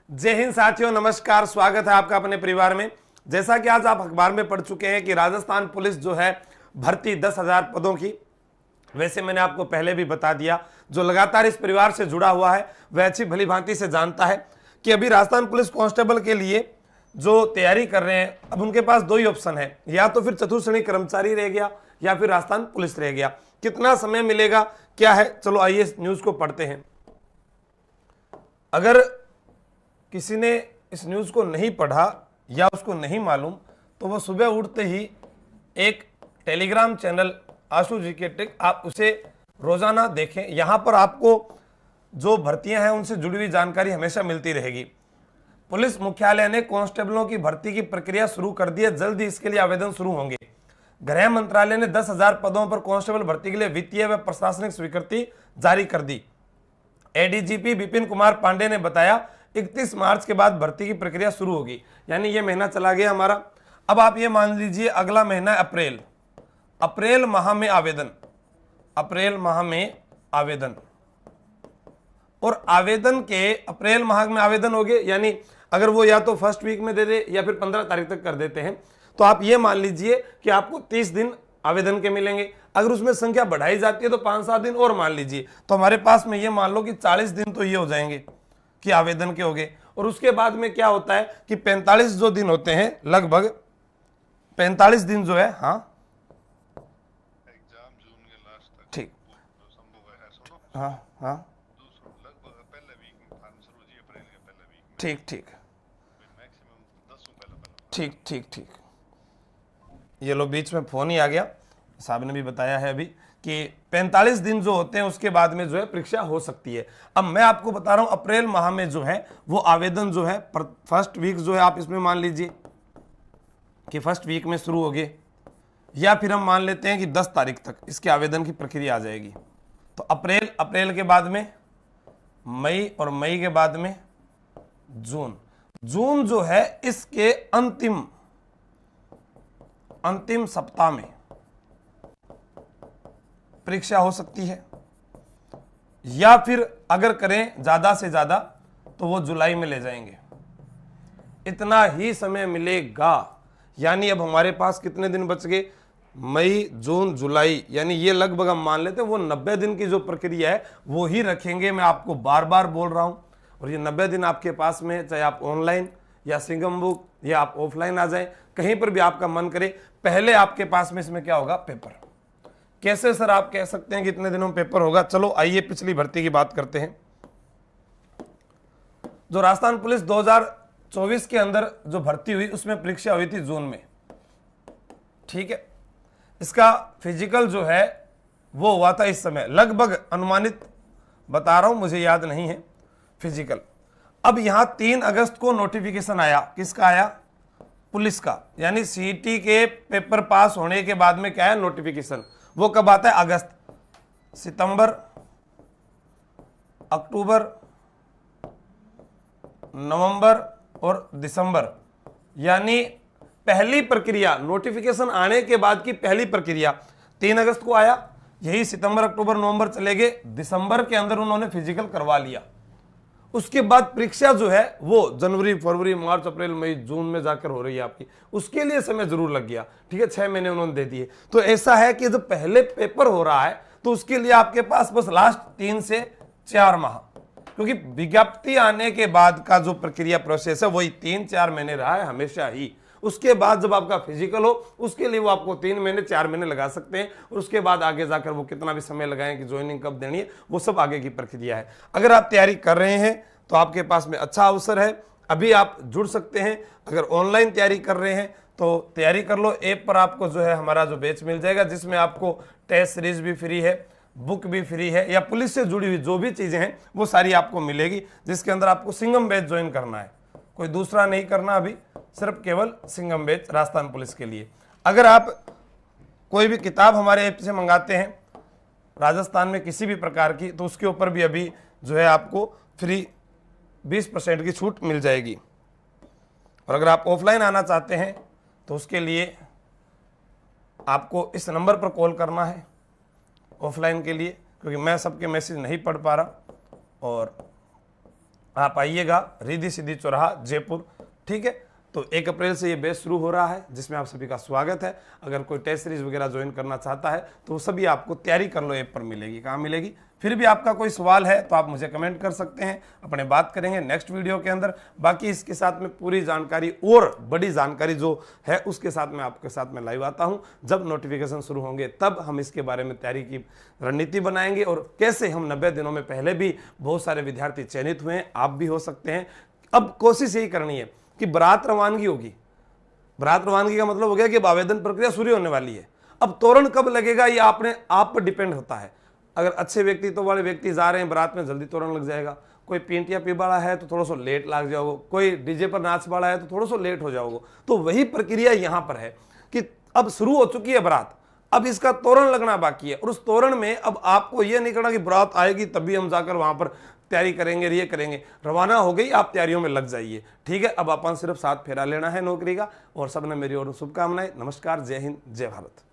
जय हिंद साथियों, नमस्कार। स्वागत है आपका अपने परिवार में। जैसा कि आज आप अखबार में पढ़ चुके हैं कि राजस्थान पुलिस जो है भर्ती 10,000 पदों की। वैसे मैंने आपको पहले भी बता दिया, जो लगातार इस परिवार से जुड़ा हुआ है वह अच्छी भली भांति से जानता है कि अभी राजस्थान पुलिस कांस्टेबल के लिए जो तैयारी कर रहे हैं, अब उनके पास दो ही ऑप्शन है, या तो फिर चतुर्थ श्रेणी कर्मचारी रह गया या फिर राजस्थान पुलिस रह गया। कितना समय मिलेगा, क्या है, चलो आइए इस न्यूज को पढ़ते हैं। अगर किसी ने इस न्यूज को नहीं पढ़ा या उसको नहीं मालूम तो वो सुबह उठते ही एक टेलीग्राम चैनल आशु जी के टिक, आप उसे रोजाना देखें। यहां पर आपको जो भर्तियां हैं उनसे जुड़ी हुई जानकारी हमेशा मिलती रहेगी। पुलिस मुख्यालय ने कांस्टेबलों की भर्ती की प्रक्रिया शुरू कर दी है, जल्द ही इसके लिए आवेदन शुरू होंगे। गृह मंत्रालय ने 10,000 पदों पर कांस्टेबल भर्ती के लिए वित्तीय व प्रशासनिक स्वीकृति जारी कर दी। एडीजीपी विपिन कुमार पांडे ने बताया 31 मार्च के बाद भर्ती की प्रक्रिया शुरू होगी, यानी ये महीना चला गया हमारा। अब आप ये मान लीजिए अगला महीना अप्रैल माह में आवेदन, अप्रैल माह में आवेदन, और आवेदन के अप्रैल माह में आवेदन हो गए, यानी अगर वो या तो फर्स्ट वीक में दे दे या फिर 15 तारीख तक कर देते हैं तो आप ये मान लीजिए कि आपको 30 दिन आवेदन के मिलेंगे। अगर उसमें संख्या बढ़ाई जाती है तो 5-7 दिन और मान लीजिए, तो हमारे पास में ये मान लो कि 40 दिन तो ये हो जाएंगे कि आवेदन के हो गए। और उसके बाद में क्या होता है कि 45 जो दिन होते हैं, लगभग 45 दिन जो है, हाँ एग्जाम जून के लास्ट तक ठीक, जो संभव है, सुनो हाँ हाँ लगभग पहले वीक में फॉर्म शुरू जी अप्रैल के पहले वीक में ठीक ठीक मैक्सिमम 10 पहले ठीक ठीक ठीक। ये लो बीच में फोन ही आ गया, साहब ने भी बताया है अभी कि 45 दिन जो होते हैं उसके बाद में जो है परीक्षा हो सकती है। अब मैं आपको बता रहा हूं अप्रैल माह में जो है वो आवेदन जो है फर्स्ट वीक जो है, आप इसमें मान लीजिए कि फर्स्ट वीक में शुरू हो गए, या फिर हम मान लेते हैं कि 10 तारीख तक इसके आवेदन की प्रक्रिया आ जाएगी। तो अप्रैल के बाद में मई, और मई के बाद में जून जो है इसके अंतिम सप्ताह में परीक्षा हो सकती है, या फिर अगर करें ज्यादा से ज्यादा तो वो जुलाई में ले जाएंगे। इतना ही समय मिलेगा, यानी अब हमारे पास कितने दिन बच गए, मई जून जुलाई, यानी ये लगभग हम मान लेते हैं वो 90 दिन की जो प्रक्रिया है वो ही रखेंगे। मैं आपको बार बार बोल रहा हूं, और ये 90 दिन आपके पास में, चाहे आप ऑनलाइन या सिंगम बुक या आप ऑफलाइन आ जाएं, कहीं पर भी आपका मन करे, पहले आपके पास में इसमें क्या होगा, पेपर। कैसे सर आप कह सकते हैं कि इतने दिनों में पेपर होगा? चलो आइए पिछली भर्ती की बात करते हैं। जो राजस्थान पुलिस 2024 के अंदर जो भर्ती हुई उसमें परीक्षा हुई थी जून में, ठीक है। इसका फिजिकल जो है वो हुआ था इस समय, लगभग अनुमानित बता रहा हूं, मुझे याद नहीं है फिजिकल। अब यहां 3 अगस्त को नोटिफिकेशन आया, किसका आया, पुलिस का, यानी सीईटी के पेपर पास होने के बाद में क्या है, नोटिफिकेशन। वो कब आता है, अगस्त, सितंबर, अक्टूबर, नवंबर और दिसंबर, यानी पहली प्रक्रिया नोटिफिकेशन आने के बाद की पहली प्रक्रिया 3 अगस्त को आया। यही सितंबर अक्टूबर नवंबर चले गए, दिसंबर के अंदर उन्होंने फिजिकल करवा लिया। उसके बाद परीक्षा जो है वो जनवरी, फरवरी, मार्च, अप्रैल, मई, जून में जाकर हो रही है आपकी। उसके लिए समय जरूर लग गया, ठीक है, 6 महीने उन्होंने दे दिए। तो ऐसा है कि जब पहले पेपर हो रहा है तो उसके लिए आपके पास बस लास्ट 3 से 4 माह, क्योंकि विज्ञप्ति आने के बाद का जो प्रक्रिया प्रोसेस है वही 3-4 महीने रहा है हमेशा ही। उसके बाद जब आपका फिजिकल हो उसके लिए वो आपको 3 महीने 4 महीने लगा सकते हैं, और उसके बाद आगे जाकर वो कितना भी समय लगाएं कि ज्वाइनिंग कब देनी है, वो सब आगे की प्रक्रिया है। अगर आप तैयारी कर रहे हैं तो आपके पास में अच्छा अवसर है, अभी आप जुड़ सकते हैं। अगर ऑनलाइन तैयारी कर रहे हैं तो तैयारी कर लो, ऐप पर आपको जो है हमारा जो बैच मिल जाएगा, जिसमें आपको टेस्ट सीरीज भी फ्री है, बुक भी फ्री है, या पुलिस से जुड़ी हुई जो भी चीजें हैं वो सारी आपको मिलेगी, जिसके अंदर आपको सिंगम बैच ज्वाइन करना है, कोई दूसरा नहीं करना अभी, सिर्फ केवल सिंगम बैच राजस्थान पुलिस के लिए। अगर आप कोई भी किताब हमारे ऐप से मंगाते हैं राजस्थान में किसी भी प्रकार की, तो उसके ऊपर भी अभी जो है आपको फ्री 20% की छूट मिल जाएगी। और अगर आप ऑफलाइन आना चाहते हैं तो उसके लिए आपको इस नंबर पर कॉल करना है ऑफलाइन के लिए, क्योंकि मैं सबके मैसेज नहीं पढ़ पा रहा, और आप आइएगा, रिद्धि सिद्धि चौराहा जयपुर, ठीक है। तो 1 अप्रैल से ये बैच शुरू हो रहा है, जिसमें आप सभी का स्वागत है। अगर कोई टेस्ट सीरीज वगैरह ज्वाइन करना चाहता है तो वो सभी आपको तैयारी कर लो ऐप पर मिलेगी। कहाँ मिलेगी? फिर भी आपका कोई सवाल है तो आप मुझे कमेंट कर सकते हैं, अपने बात करेंगे नेक्स्ट वीडियो के अंदर। बाकी इसके साथ में पूरी जानकारी और बड़ी जानकारी जो है उसके साथ में आपके साथ में लाइव आता हूं। जब नोटिफिकेशन शुरू होंगे तब हम इसके बारे में तैयारी की रणनीति बनाएंगे और कैसे हम 90 दिनों में, पहले भी बहुत सारे विद्यार्थी चयनित हुए हैं, आप भी हो सकते हैं। अब कोशिश यही करनी है कि बारात रवानगी होगी। बारात रवानगी का मतलब हो गया कि अब आवेदन प्रक्रिया शुरू होने वाली है। अब तोरण कब लगेगा ये अपने आप पर डिपेंड होता है। अगर अच्छे व्यक्तित्व वाले व्यक्ति जा रहे हैं बारात में, जल्दी तोरण लग जाएगा। कोई पेंटिया पी वाला है तो थोड़ा सा लेट लग जाओगे, कोई डीजे पर नाच वाला है तो थोड़ा सा लेट हो जाओगे। तो वही प्रक्रिया यहाँ पर है कि अब शुरू हो चुकी है बारात, अब इसका तोरण लगना बाकी है। और उस तोरण में अब आपको यह नहीं करना कि बारात आएगी तभी हम जाकर वहां पर तैयारी करेंगे, ये करेंगे। रवाना हो गई, आप तैयारियों में लग जाइए, ठीक है। अब अपन सिर्फ 7 फेरा लेना है नौकरी का। और सबने मेरी ओर शुभकामनाएं। नमस्कार, जय हिंद, जय भारत।